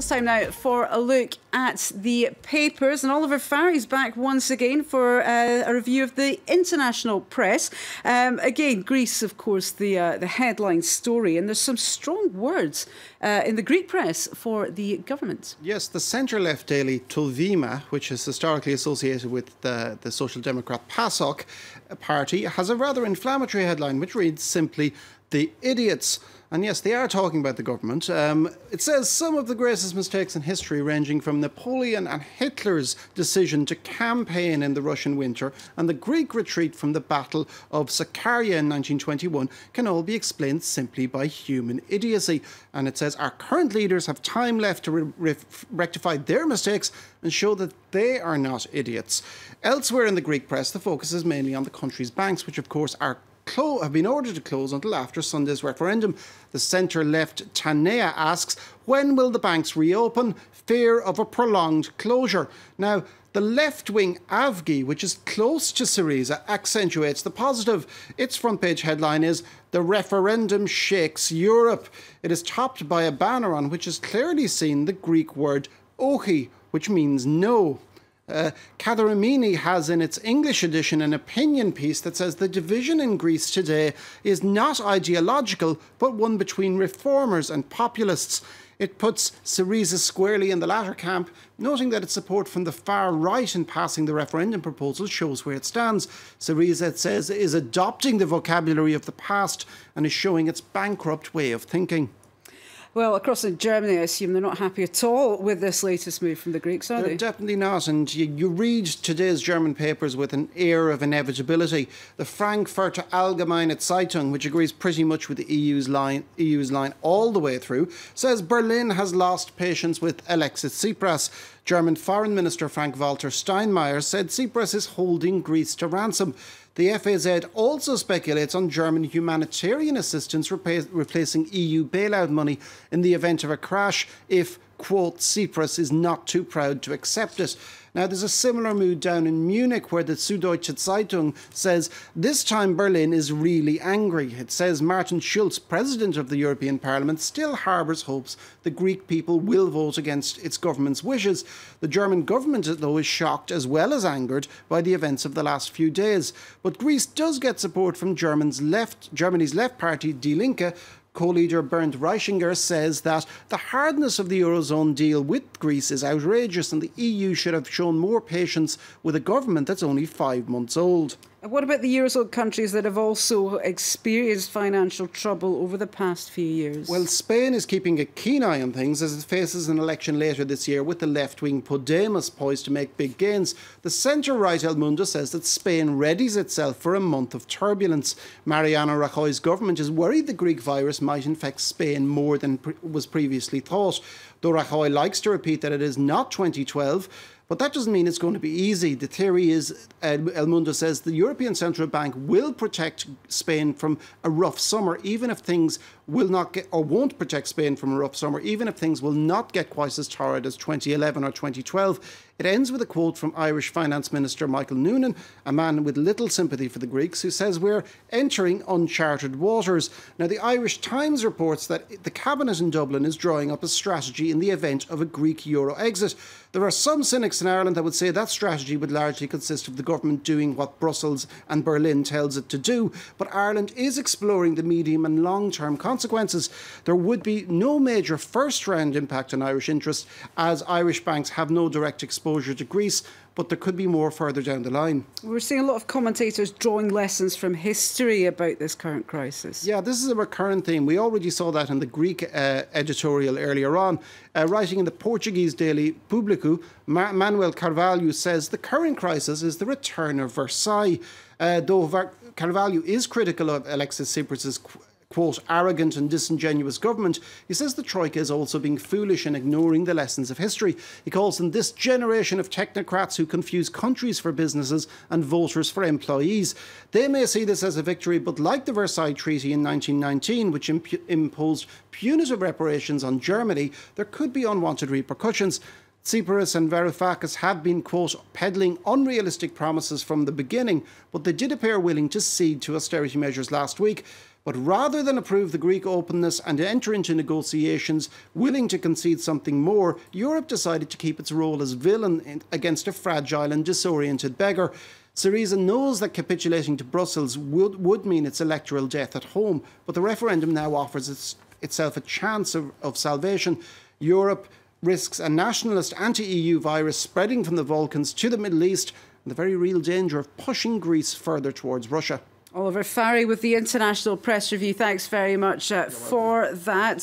It's time now for a look at the papers, and Oliver Farry is back once again for a review of the international press. Again, Greece, of course, the headline story, and there's some strong words in the Greek press for the government. Yes, the centre-left daily Tolvima, which is historically associated with the Social Democrat PASOK party, has a rather inflammatory headline which reads simply, "The idiots." And yes, they are talking about the government. It says some of the greatest mistakes in history, ranging from Napoleon and Hitler's decision to campaign in the Russian winter and the Greek retreat from the Battle of Sakarya in 1921, can all be explained simply by human idiocy. And it says our current leaders have time left to rectify their mistakes and show that they are not idiots. Elsewhere in the Greek press, the focus is mainly on the country's banks, which of course have been ordered to close until after Sunday's referendum. The centre-left Tanea asks, when will the banks reopen? Fear of a prolonged closure. Now, the left-wing Avgi, which is close to Syriza, accentuates the positive. Its front-page headline is, "The referendum shakes Europe." It is topped by a banner on which is clearly seen the Greek word ochi, which means no. Katharimini has in its English edition an opinion piece that says the division in Greece today is not ideological, but one between reformers and populists. It puts Syriza squarely in the latter camp, noting that its support from the far right in passing the referendum proposal shows where it stands. Syriza, it says, is adopting the vocabulary of the past and is showing its bankrupt way of thinking. Well, across in Germany, I assume they're not happy at all with this latest move from the Greeks, are they? They're definitely not, and you read today's German papers with an air of inevitability. The Frankfurter Allgemeine Zeitung, which agrees pretty much with the EU's line all the way through, says Berlin has lost patience with Alexis Tsipras. German Foreign Minister Frank-Walter Steinmeier said Tsipras is holding Greece to ransom. The FAZ also speculates on German humanitarian assistance replacing EU bailout money in the event of a crash if, quote, Tsipras is not too proud to accept it. Now, there's a similar mood down in Munich where the Süddeutsche Zeitung says this time Berlin is really angry. It says Martin Schulz, president of the European Parliament, still harbours hopes the Greek people will vote against its government's wishes. The German government, though, is shocked as well as angered by the events of the last few days. But Greece does get support from Germany's left party, Die Linke. Co-leader Bernd Reichinger says that the hardness of the Eurozone deal with Greece is outrageous and the EU should have shown more patience with a government that's only 5 months old. And what about the Eurozone countries that have also experienced financial trouble over the past few years? Well, Spain is keeping a keen eye on things as it faces an election later this year with the left-wing Podemos poised to make big gains. The centre-right El Mundo says that Spain readies itself for a month of turbulence. Mariano Rajoy's government is worried the Greek virus might infect Spain more than was previously thought. Though Rajoy likes to repeat that it is not 2012, but that doesn't mean it's going to be easy. The theory is, El Mundo says, the European Central Bank will protect Spain from a rough summer, even if things will not get, or won't protect Spain from a rough summer, even if things will not get quite as torrid as 2011 or 2012. It ends with a quote from Irish Finance Minister Michael Noonan, a man with little sympathy for the Greeks, who says we're entering uncharted waters. Now, the Irish Times reports that the cabinet in Dublin is drawing up a strategy in the event of a Greek euro exit. There are some cynics in Ireland that would say that strategy would largely consist of the government doing what Brussels and Berlin tells it to do, but Ireland is exploring the medium and long-term consequences. There would be no major first-round impact on Irish interests, as Irish banks have no direct exposure to Greece, but there could be more further down the line. We're seeing a lot of commentators drawing lessons from history about this current crisis. Yeah, this is a recurrent theme. We already saw that in the Greek editorial earlier on. Writing in the Portuguese daily Público, Manuel Carvalho says the current crisis is the return of Versailles. Though Carvalho is critical of Alexis Tsipras' quote, arrogant and disingenuous government, he says the Troika is also being foolish and ignoring the lessons of history. He calls them this generation of technocrats who confuse countries for businesses and voters for employees. They may see this as a victory, but like the Versailles Treaty in 1919, which imposed punitive reparations on Germany, there could be unwanted repercussions. Tsipras and Varoufakis have been, quote, peddling unrealistic promises from the beginning, but they did appear willing to cede to austerity measures last week. But rather than approve the Greek openness and enter into negotiations willing to concede something more, Europe decided to keep its role as villain against a fragile and disoriented beggar. Syriza knows that capitulating to Brussels would mean its electoral death at home, but the referendum now offers itself a chance of salvation. Europe risks a nationalist anti-EU virus spreading from the Balkans to the Middle East and the very real danger of pushing Greece further towards Russia. Oliver Farry with the International Press Review. Thanks very much for that.